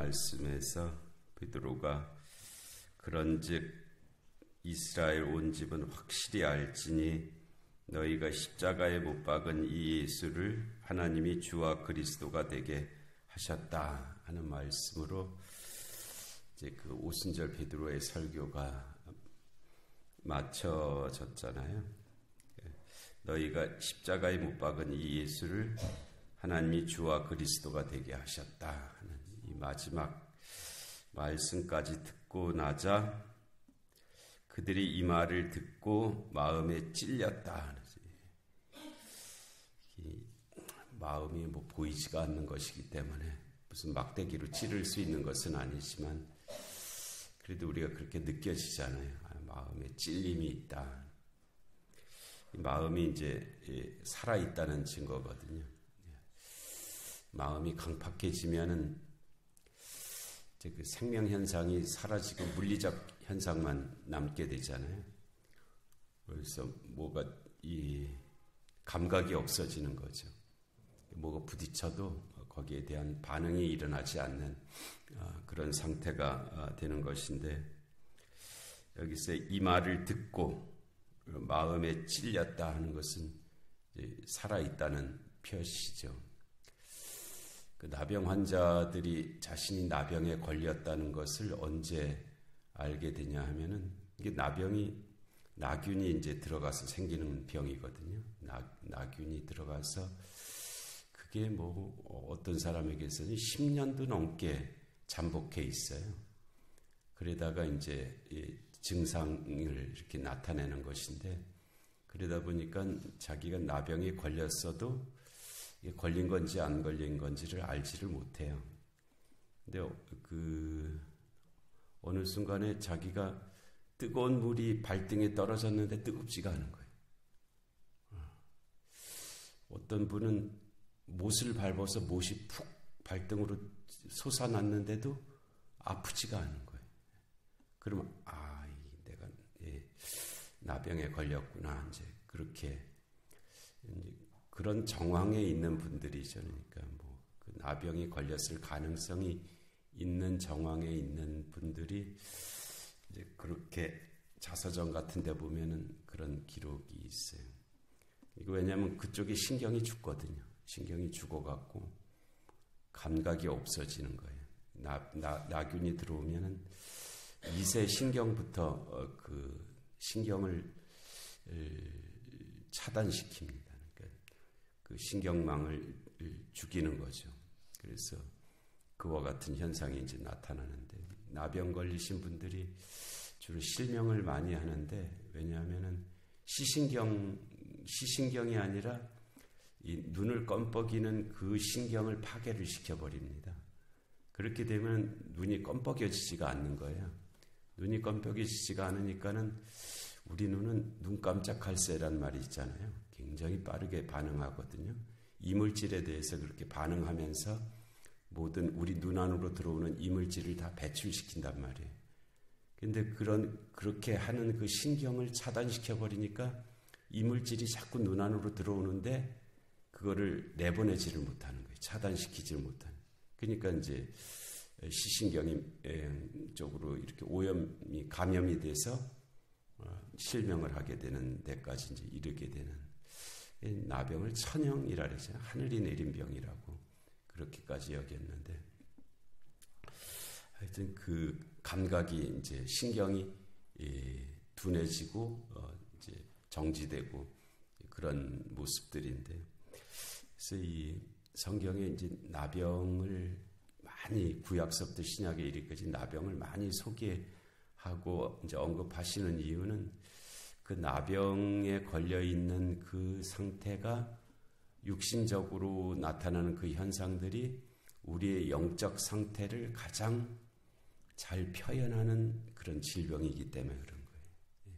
말씀에서 베드로가 그런즉 이스라엘 온 집은 확실히 알지니 너희가 십자가에 못 박은 이 예수를 하나님이 주와 그리스도가 되게 하셨다 하는 말씀으로 이제 그 오순절 베드로의 설교가 마쳐졌잖아요. 너희가 십자가에 못 박은 이 예수를 하나님이 주와 그리스도가 되게 하셨다 하는 이 마지막 말씀까지 듣고 나자 그들이 이 말을 듣고 마음에 찔렸다. 마음이 보이지가 않는 것이기 때문에 무슨 막대기로 찌를 수 있는 것은 아니지만 그래도 우리가 그렇게 느껴지잖아요. 마음에 찔림이 있다. 마음이 이제 살아있다는 증거거든요. 마음이 강팍해지면은 이제 그 생명 현상이 사라지고 물리적 현상만 남게 되잖아요. 그래서 뭐가 이 감각이 없어지는 거죠. 뭐가 부딪혀도 거기에 대한 반응이 일어나지 않는 그런 상태가 되는 것인데 여기서 이 말을 듣고 마음에 찔렸다 하는 것은 이제 살아있다는 표시죠. 그 나병 환자들이 자신이 나병에 걸렸다는 것을 언제 알게 되냐 하면은 이게 나균이 이제 들어가서 생기는 병이거든요. 나균이 들어가서 그게 어떤 사람에게서는 10년도 넘게 잠복해 있어요. 그러다가 이제 증상을 이렇게 나타내는 것인데 그러다 보니까 자기가 나병에 걸렸어도 걸린 건지 안 걸린 건지를 알지를 못해요. 근데 어느 순간에 자기가 뜨거운 물이 발등에 떨어졌는데 뜨겁지가 않은 거예요. 어떤 분은 못을 밟아서 못이 푹 발등으로 솟아났는데도 아프지가 않은 거예요. 그러면 내가 나병에 걸렸구나. 이제 그렇게 이제 그런 정황에 있는 분들이죠. 그러니까 그 나병이 걸렸을 가능성이 있는 정황에 있는 분들이 이제 그렇게 자서전 같은 데 보면은 그런 기록이 있어요. 이거 왜냐하면 그쪽에 신경이 죽거든요. 신경이 죽어갖고 감각이 없어지는 거예요. 나균이 들어오면은 이세 신경부터 그 신경을 차단시킵니다. 그러니까 그 신경망을 죽이는 거죠. 그래서 그와 같은 현상이 이제 나타나는데 나병 걸리신 분들이 주로 실명을 많이 하는데 왜냐하면은 시신경이 아니라 이 눈을 껌뻑이는 그 신경을 파괴를 시켜버립니다. 그렇게 되면 눈이 껌뻑여지지가 않는 거예요. 눈이 껌뻑여지지가 않으니까는 우리 눈은 눈 깜짝할 새란 말이 있잖아요. 굉장히 빠르게 반응하거든요. 이물질에 대해서 그렇게 반응하면서 모든 우리 눈 안으로 들어오는 이물질을 다 배출시킨단 말이에요. 근데 그렇게 하는 그 신경을 차단시켜버리니까 이물질이 자꾸 눈 안으로 들어오는데 그거를 내보내지를 못하는 거예요. 차단시키지를 못하는. 그러니까 이제 시신경이 쪽으로 이렇게 오염이 감염이 돼서 실명을 하게 되는 데까지 이제 이르게 되는 나병을 천형이라 그러잖아요. 하늘이 내린 병이라고 그렇게까지 여겼는데 하여튼 그 감각이 이제 신경이 둔해지고 이제 정지되고 그런 모습들인데 그래서 이 성경에 이제 나병을 많이 구약서부터 신약에 이르기까지 나병을 많이 소개하고 이제 언급하시는 이유는 그 나병에 걸려 있는 그 상태가 육신적으로 나타나는 그 현상들이 우리의 영적 상태를 가장 잘 표현하는 그런 질병이기 때문에 그런 거예요.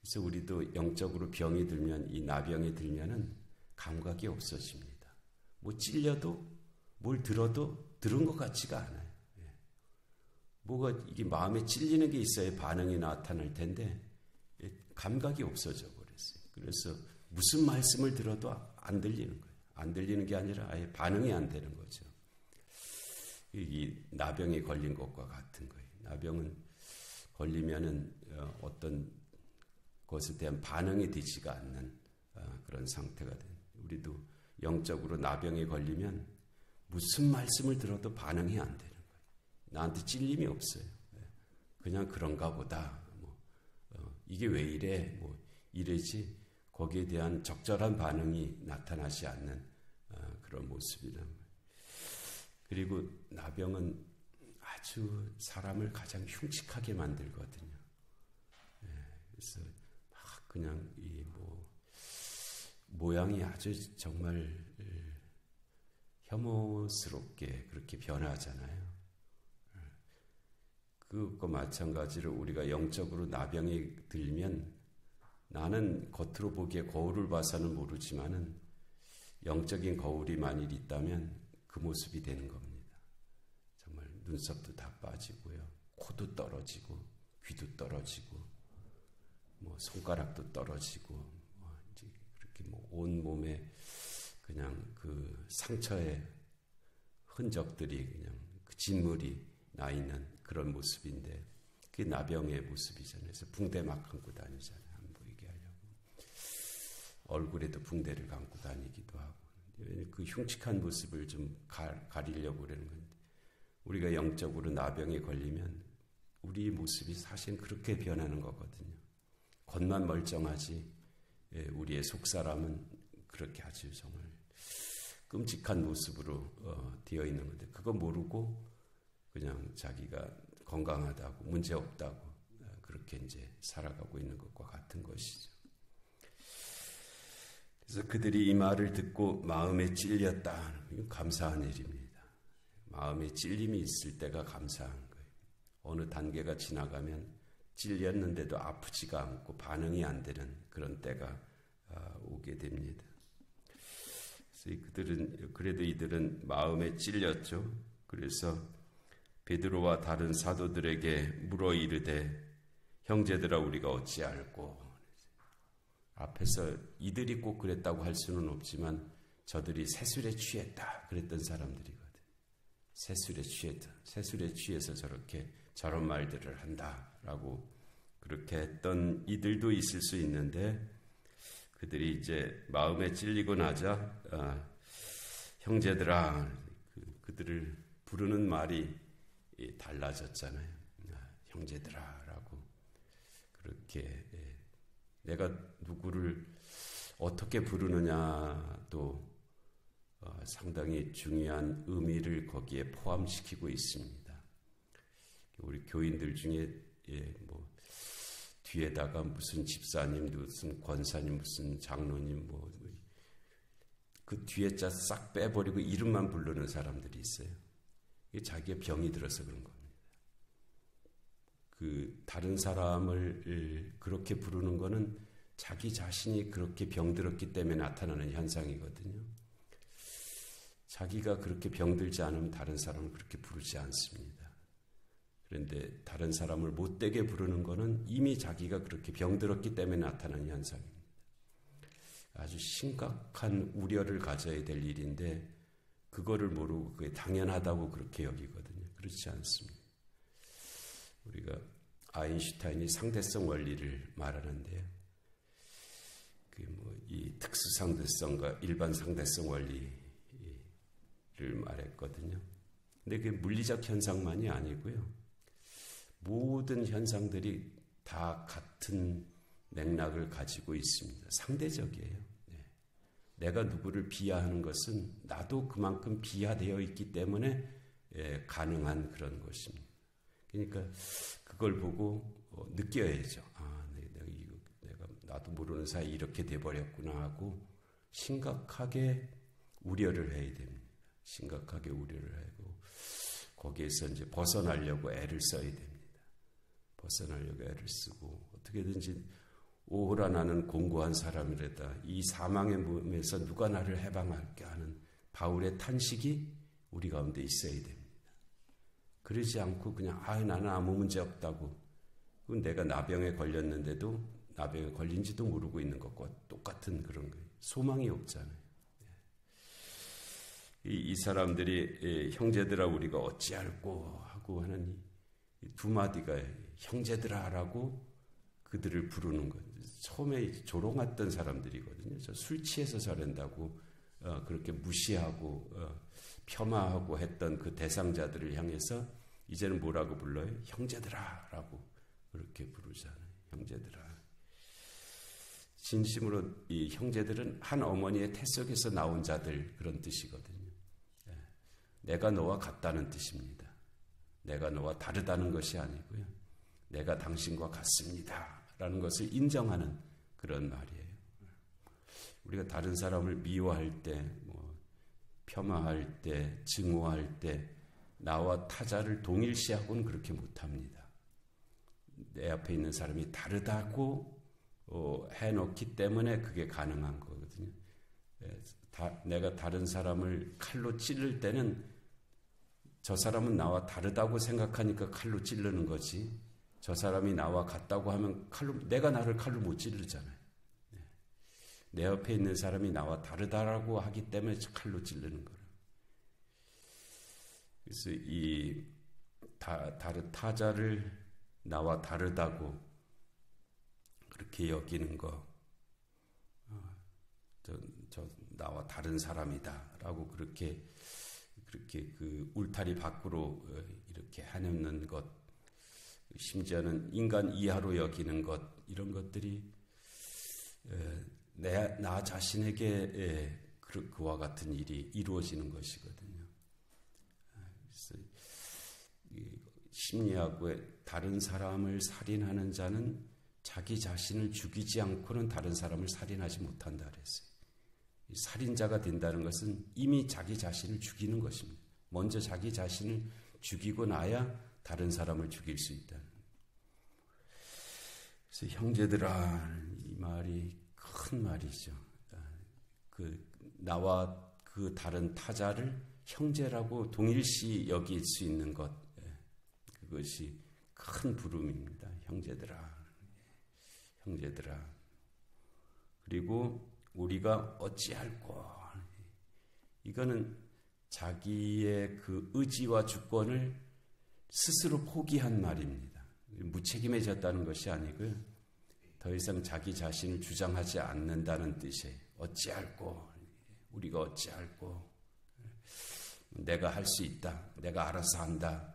그래서 우리도 영적으로 병이 들면 이 나병이 들면은 감각이 없어집니다. 찔려도 뭘 들어도 들은 것 같지가 않아요. 뭐가 이게 마음에 찔리는 게 있어야 반응이 나타날 텐데 감각이 없어져 버렸어요. 그래서 무슨 말씀을 들어도 안 들리는 거예요. 안 들리는 게 아니라 아예 반응이 안 되는 거죠. 이 나병에 걸린 것과 같은 거예요. 나병은 걸리면은 어떤 것에 대한 반응이 되지가 않는 그런 상태가 된. 우리도 영적으로 나병에 걸리면 무슨 말씀을 들어도 반응이 안 되는 거예요. 나한테 찔림이 없어요. 그냥 그런가 보다. 이게 왜 이래? 이래지 거기에 대한 적절한 반응이 나타나지 않는 그런 모습이란 말이에요. 그리고 나병은 아주 사람을 가장 흉측하게 만들거든요. 그래서 막 그냥 모양이 아주 정말 혐오스럽게 그렇게 변하잖아요. 그것과 마찬가지로 우리가 영적으로 나병이 들면 나는 겉으로 보기에 거울을 봐서는 모르지만은 영적인 거울이 만일 있다면 그 모습이 되는 겁니다. 정말 눈썹도 다 빠지고요. 코도 떨어지고 귀도 떨어지고 손가락도 떨어지고 이제 그렇게 온 몸에 그냥 그 상처의 흔적들이 그냥 그 진물이 나 있는 그런 모습인데 그게 나병의 모습이잖아요. 그래서 붕대 막 감고 다니잖아요. 안 보이게 하려고. 얼굴에도 붕대를 감고 다니기도 하고. 그 흉측한 모습을 좀 가리려고 그러는 건데 우리가 영적으로 나병에 걸리면 우리 모습이 사실 그렇게 변하는 거거든요. 겉만 멀쩡하지 우리의 속사람은 그렇게 아주 정말 끔찍한 모습으로 되어 있는 건데 그거 모르고 그냥 자기가 건강하다고 문제없다고 그렇게 이제 살아가고 있는 것과 같은 것이죠. 그래서 그들이 이 말을 듣고 마음에 찔렸다. 이건 감사한 일입니다. 마음에 찔림이 있을 때가 감사한 거예요. 어느 단계가 지나가면 찔렸는데도 아프지가 않고 반응이 안 되는 그런 때가 오게 됩니다. 그래도 이들은 마음에 찔렸죠. 그래서 베드로와 다른 사도들에게 물어 이르되 형제들아 우리가 어찌 알고. 앞에서 이들이 꼭 그랬다고 할 수는 없지만 저들이 세술에 취했다 그랬던 사람들이거든. 세술에 취해서 저런 말들을 한다라고 그렇게 했던 이들도 있을 수 있는데 그들이 이제 마음에 찔리고 나자 형제들아 그들을 부르는 말이 달라졌잖아요. 형제들아라고 그렇게 내가 누구를 어떻게 부르느냐도 상당히 중요한 의미를 거기에 포함시키고 있습니다. 우리 교인들 중에 뒤에다가 무슨 집사님, 무슨 권사님, 무슨 장로님 그 뒤에 자 싹 빼버리고 이름만 부르는 사람들이 있어요. 이게 자기의 병이 들어서 그런 겁니다. 그 다른 사람을 그렇게 부르는 거는 자기 자신이 그렇게 병들었기 때문에 나타나는 현상이거든요. 자기가 그렇게 병들지 않으면 다른 사람을 그렇게 부르지 않습니다. 그런데 다른 사람을 못되게 부르는 거는 이미 자기가 그렇게 병들었기 때문에 나타나는 현상입니다. 아주 심각한 우려를 가져야 될 일인데 그거를 모르고 그게 당연하다고 그렇게 여기거든요. 그렇지 않습니다. 우리가 아인슈타인이 상대성 원리를 말하는데요. 이 특수 상대성과 일반 상대성 원리를 말했거든요. 근데 그게 물리적 현상만이 아니고요. 모든 현상들이 다 같은 맥락을 가지고 있습니다. 상대적이에요. 내가 누구를 비하하는 것은 나도 그만큼 비하되어 있기 때문에 가능한 그런 것입니다. 그러니까 그걸 보고 느껴야죠. 내가 나도 모르는 사이 이렇게 돼버렸구나 하고 심각하게 우려를 해야 됩니다. 심각하게 우려를 하고 거기에서 이제 벗어나려고 애를 써야 됩니다. 벗어나려고 애를 쓰고 어떻게든지 오호라 나는 공고한 사람이라다 이 사망의 몸에서 누가 나를 해방할게 하는 바울의 탄식이 우리 가운데 있어야 됩니다. 그러지 않고 그냥 나는 아무 문제 없다고 그건 내가 나병에 걸렸는데도 나병에 걸린지도 모르고 있는 것과 똑같은 그런 거예요. 소망이 없잖아요. 이 사람들이 형제들아 우리가 어찌할꼬 하고 하는 이 두 마디가 형제들아라고 그들을 부르는 것. 처음에 조롱했던 사람들이거든요. 술 취해서 저런다고 그렇게 무시하고 폄하하고 했던 그 대상자들을 향해서 이제는 뭐라고 불러요? 형제들아라고 그렇게 부르잖아요. 형제들아. 진심으로 이 형제들은 한 어머니의 태 속에서 나온 자들 그런 뜻이거든요. 내가 너와 같다는 뜻입니다. 내가 너와 다르다는 것이 아니고요. 내가 당신과 같습니다. 라는 것을 인정하는 그런 말이에요. 우리가 다른 사람을 미워할 때, 폄하할 때, 증오할 때 나와 타자를 동일시하고는 그렇게 못합니다. 내 앞에 있는 사람이 다르다고 해놓기 때문에 그게 가능한 거거든요. 내가 다른 사람을 칼로 찌를 때는 저 사람은 나와 다르다고 생각하니까 칼로 찌르는 거지. 저 사람이 나와 같다고 하면 내가 나를 칼로 못 찌르잖아요. 내 옆에 있는 사람이 나와 다르다라고 하기 때문에 칼로 찌르는 거예요. 그래서 이 타자를 나와 다르다고 그렇게 여기는 거, 저 나와 다른 사람이다라고 그렇게 그 울타리 밖으로 이렇게 해놓는 것, 심지어는 인간 이하로 여기는 것, 이런 것들이 나 자신에게 그와 같은 일이 이루어지는 것이거든요. 그래서 심리학에 다른 사람을 살인하는 자는 자기 자신을 죽이지 않고는 다른 사람을 살인하지 못한다 그랬어요. 살인자가 된다는 것은 이미 자기 자신을 죽이는 것입니다. 먼저 자기 자신을 죽이고 나야 다른 사람을 죽일 수 있다는. 그래서 형제들아, 이 말이 큰 말이죠. 나와 그 다른 타자를 형제라고 동일시 여길 수 있는 것, 그것이 큰 부름입니다. 형제들아, 형제들아. 그리고 우리가 어찌할꼬. 이거는 자기의 그 의지와 주권을 스스로 포기한 말입니다. 무책임해졌다는 것이 아니고요. 더 이상 자기 자신을 주장하지 않는다는 뜻이에요. 어찌할꼬. 우리가 어찌할꼬. 내가 할 수 있다. 내가 알아서 한다.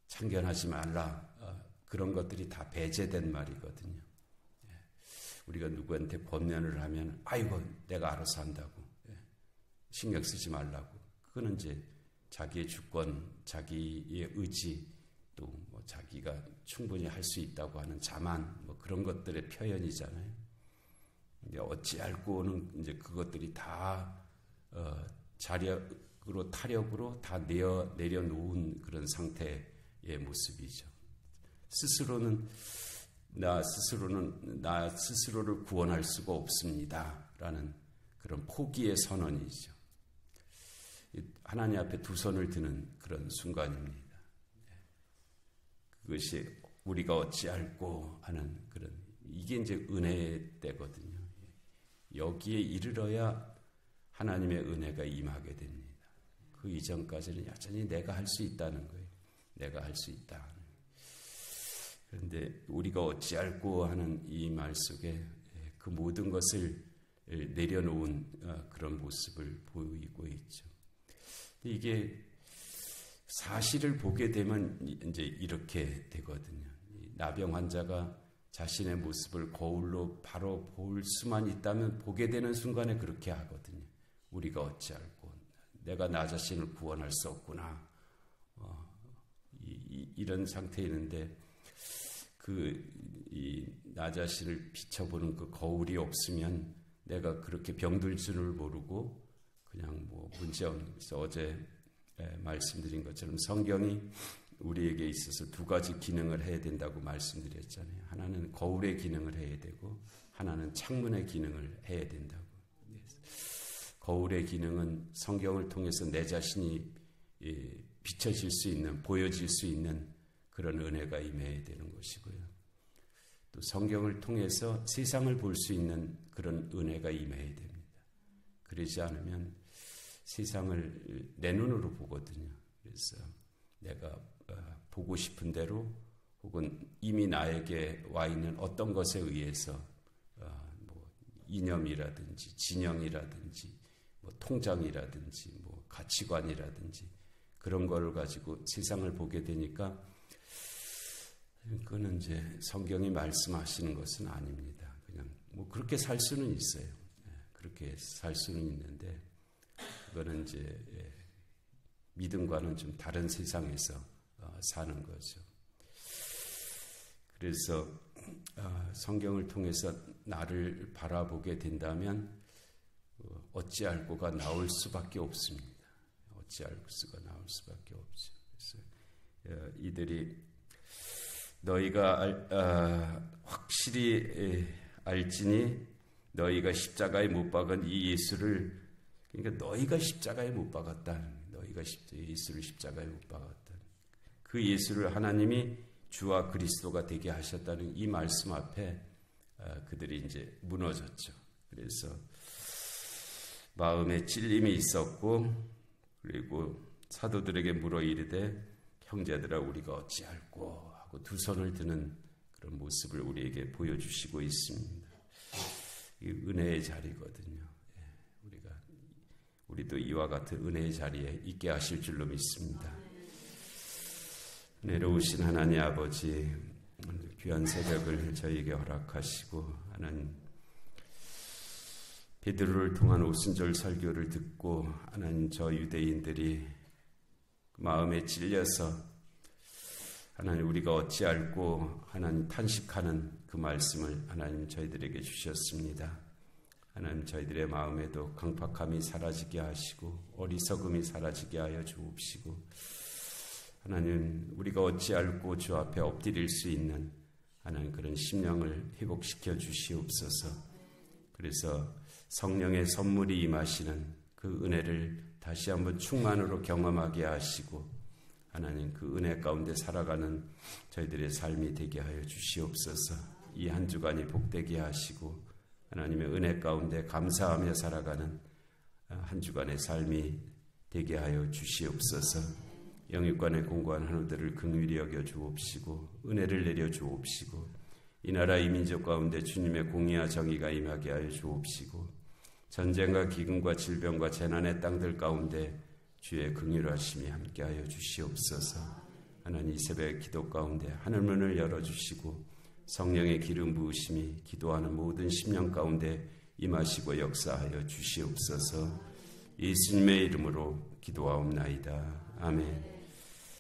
참견하지 말라. 그런 것들이 다 배제된 말이거든요. 우리가 누구한테 권면을 하면 아이고 내가 알아서 한다고 신경 쓰지 말라고. 그거는 이제 자기의 주권, 자기의 의지, 또 뭐 자기가 충분히 할 수 있다고 하는 자만, 뭐 그런 것들의 표현이잖아요. 이제 어찌할꼬는 이제 그것들이 다 자력으로 타력으로 다 내려놓은 그런 상태의 모습이죠. 나 스스로를 구원할 수가 없습니다. 라는 그런 포기의 선언이죠. 하나님 앞에 두 손을 드는 그런 순간입니다. 그것이 우리가 어찌할꼬 하는 그런, 이게 이제 은혜의 때거든요. 여기에 이르러야 하나님의 은혜가 임하게 됩니다. 그 이전까지는 여전히 내가 할 수 있다는 거예요. 내가 할 수 있다. 그런데 우리가 어찌할꼬 하는 이 말 속에 그 모든 것을 내려놓은 그런 모습을 보이고 있죠. 이게 사실을 보게 되면 이제 이렇게 되거든요. 나병 환자가 자신의 모습을 거울로 바로 볼 수만 있다면 보게 되는 순간에 그렇게 하거든요. 우리가 어찌할꼬. 내가 나 자신을 구원할 수 없구나. 이런 상태에 있는데 나 자신을 비춰보는 그 거울이 없으면 내가 그렇게 병들 줄을 모르고 그냥 뭐 문제없는. 그래서 어제 말씀드린 것처럼 성경이 우리에게 있어서 두 가지 기능을 해야 된다고 말씀드렸잖아요. 하나는 거울의 기능을 해야 되고 하나는 창문의 기능을 해야 된다고. 거울의 기능은 성경을 통해서 내 자신이 비춰질 수 있는, 보여질 수 있는 그런 은혜가 임해야 되는 것이고요. 또 성경을 통해서 세상을 볼 수 있는 그런 은혜가 임해야 됩니다. 그러지 않으면 세상을 내 눈으로 보거든요. 그래서 내가 보고 싶은 대로 혹은 이미 나에게 와 있는 어떤 것에 의해서 뭐 이념이라든지 진영이라든지 뭐 통장이라든지 뭐 가치관이라든지 그런 거를 가지고 세상을 보게 되니까 그거는 이제 성경이 말씀하시는 것은 아닙니다. 그냥 뭐 그렇게 살 수는 있어요. 그렇게 살 수는 있는데 그거는 이제 믿음과는 좀 다른 세상에서 사는 거죠. 그래서 성경을 통해서 나를 바라보게 된다면 어찌할 거가 나올 수밖에 없습니다. 어찌할 수가 나올 수밖에 없죠. 그래서 이들이 너희가 확실히 알지니 너희가 십자가에 못 박은 이 예수를, 그러니까 너희가 십자가에 못 박았다. 너희가 예수를 십자가에 못 박았다. 그 예수를 하나님이 주와 그리스도가 되게 하셨다는 이 말씀 앞에 그들이 이제 무너졌죠. 그래서 마음에 찔림이 있었고, 그리고 사도들에게 물어 이르되 형제들아 우리가 어찌할꼬 하고 두 손을 드는 그런 모습을 우리에게 보여주시고 있습니다. 이 은혜의 자리거든요. 우리도 이와 같은 은혜의 자리에 있게 하실 줄로 믿습니다. 은혜로우신 하나님 아버지, 귀한 새벽을 저희에게 허락하시고 하나님 베드로를 통한 오순절 설교를 듣고 하나님 저 유대인들이 마음에 찔려서 하나님 우리가 어찌할꼬 하나님 탄식하는 그 말씀을 하나님 저희들에게 주셨습니다. 하나님 저희들의 마음에도 강팍함이 사라지게 하시고 어리석음이 사라지게 하여 주옵시고 하나님 우리가 어찌할꼬 주 앞에 엎드릴 수 있는 하나님 그런 심령을 회복시켜 주시옵소서. 그래서 성령의 선물이 임하시는 그 은혜를 다시 한번 충만으로 경험하게 하시고 하나님 그 은혜 가운데 살아가는 저희들의 삶이 되게 하여 주시옵소서. 이 한 주간이 복되게 하시고 하나님의 은혜 가운데 감사하며 살아가는 한 주간의 삶이 되게 하여 주시옵소서. 영육간의 공고한 한우들을 긍휼히 여겨 주옵시고 은혜를 내려 주옵시고 이 나라 이 민족 가운데 주님의 공의와 정의가 임하게 하여 주옵시고 전쟁과 기근과 질병과 재난의 땅들 가운데 주의 긍휼하심이 함께하여 주시옵소서. 하나님 이 새벽의 기도 가운데 하늘문을 열어주시고 성령의 기름 부으심이 기도하는 모든 심령 가운데 임하시고 역사하여 주시옵소서. 예수님의 이름으로 기도하옵나이다. 아멘.